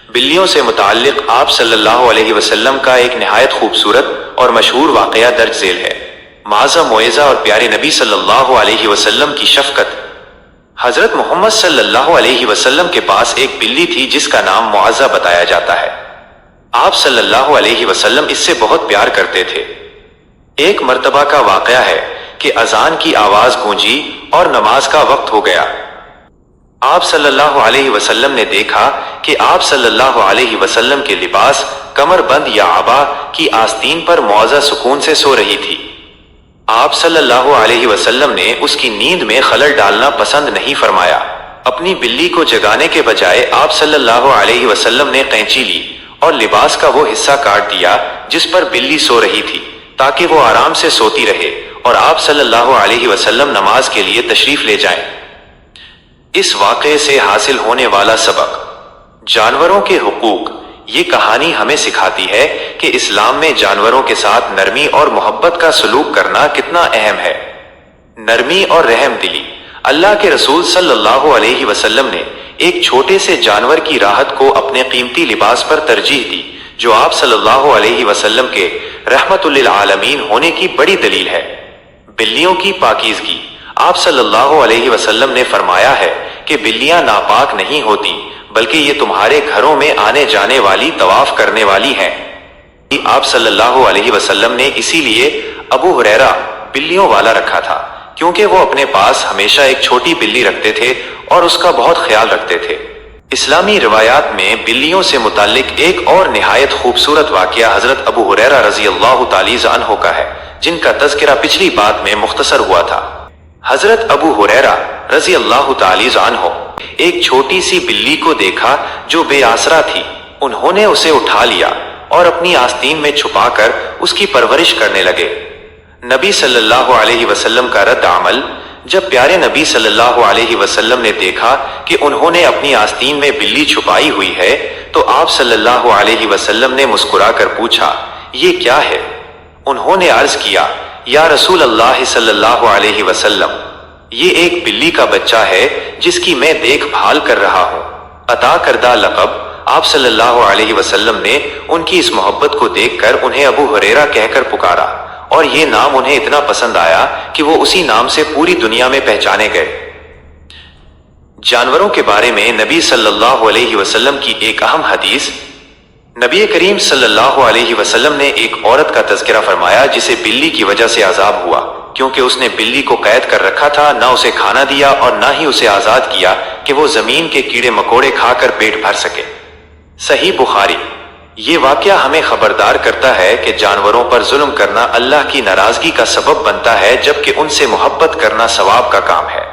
بلیوں سے متعلق آپ صلی اللہ علیہ وسلم کا ایک نہایت خوبصورت اور مشہور واقعہ درج ذیل ہے۔ معظم موعظہ اور پیارے نبی صلی اللہ علیہ وسلم کی شفقت۔ حضرت محمد صلی اللہ علیہ وسلم کے پاس ایک بلی تھی جس کا نام معزہ بتایا جاتا ہے۔ آپ صلی اللہ علیہ وسلم اس سے بہت پیار کرتے تھے۔ ایک مرتبہ کا واقعہ ہے کہ اذان کی آواز گونجی اور نماز کا وقت ہو گیا۔ آپ صلی اللہ علیہ وسلم نے دیکھا کہ آپ صلی اللہ علیہ وسلم کے لباس کمر بند یا عبا کی آستین پر معزہ سکون سے سو رہی تھی۔ آپ صلی اللہ علیہ وسلم نے اس کی نیند میں خلل ڈالنا پسند نہیں فرمایا۔ اپنی بلی کو جگانے کے بجائے آپ صلی اللہ علیہ وسلم نے قینچی لی اور لباس کا وہ حصہ کاٹ دیا جس پر بلی سو رہی تھی تاکہ وہ آرام سے سوتی رہے اور آپ صلی اللہ علیہ وسلم نماز کے لیے تشریف لے جائیں۔ اس واقعے سے حاصل ہونے والا سبق: جانوروں کے حقوق۔ یہ کہانی ہمیں سکھاتی ہے کہ اسلام میں جانوروں کے ساتھ نرمی اور محبت کا سلوک کرنا کتنا اہم ہے۔ نرمی اور رحم دلی۔ اللہ کے رسول صلی اللہ علیہ وسلم نے ایک چھوٹے سے جانور کی راحت کو اپنے قیمتی لباس پر ترجیح دی، جو آپ صلی اللہ علیہ وسلم کے رحمت للعالمین ہونے کی بڑی دلیل ہے۔ بلیوں کی پاکیزگی۔ آپ صلی اللہ علیہ وسلم نے فرمایا ہے کہ بلیاں ناپاک نہیں ہوتی بلکہ یہ تمہارے گھروں میں آنے جانے والی، طواف کرنے والی ہیں۔ آپ صلی اللہ علیہ وسلم نے اسی لیے ابو ہریرہ بلیوں والا رکھا تھا، کیونکہ وہ اپنے پاس ہمیشہ ایک چھوٹی بلی رکھتے تھے اور اس کا بہت خیال رکھتے تھے۔ اسلامی روایات میں بلیوں سے متعلق ایک اور نہایت خوبصورت واقعہ حضرت ابو ہریرہ رضی اللہ تعالیٰ عنہ کا ہے، جن کا تذکرہ پچھلی بات میں مختصر ہوا تھا۔ حضرت ابو ہریرہ رضی اللہ تعالیٰ عنہ ایک چھوٹی سی بلی کو دیکھا جو بے آسرا تھی۔ انہوں نے اسے اٹھا لیا اور اپنی آستین میں چھپا کر اس کی پرورش کرنے لگے۔ نبی صلی اللہ علیہ وسلم کا رد عمل: جب پیارے نبی صلی اللہ علیہ وسلم نے دیکھا کہ انہوں نے اپنی آستین میں بلی چھپائی ہوئی ہے تو آپ صلی اللہ علیہ وسلم نے مسکرا کر پوچھا، یہ کیا ہے؟ انہوں نے عرض کیا، یا رسول اللہ صلی اللہ علیہ وسلم، یہ ایک بلی کا بچہ ہے جس کی میں دیکھ بھال کر رہا ہوں۔ عطا کردہ لقب۔ آپ صلی اللہ علیہ وسلم نے ان کی اس محبت کو دیکھ کر انہیں ابو ہریرہ کہہ کر پکارا اور یہ نام انہیں اتنا پسند آیا کہ وہ اسی نام سے پوری دنیا میں پہچانے گئے۔ جانوروں کے بارے میں نبی صلی اللہ علیہ وسلم کی ایک اہم حدیث۔ نبی کریم صلی اللہ علیہ وسلم نے ایک عورت کا تذکرہ فرمایا جسے بلی کی وجہ سے عذاب ہوا، کیونکہ اس نے بلی کو قید کر رکھا تھا، نہ اسے کھانا دیا اور نہ ہی اسے آزاد کیا کہ وہ زمین کے کیڑے مکوڑے کھا کر پیٹ بھر سکے۔ صحیح بخاری۔ یہ واقعہ ہمیں خبردار کرتا ہے کہ جانوروں پر ظلم کرنا اللہ کی ناراضگی کا سبب بنتا ہے، جبکہ ان سے محبت کرنا ثواب کا کام ہے۔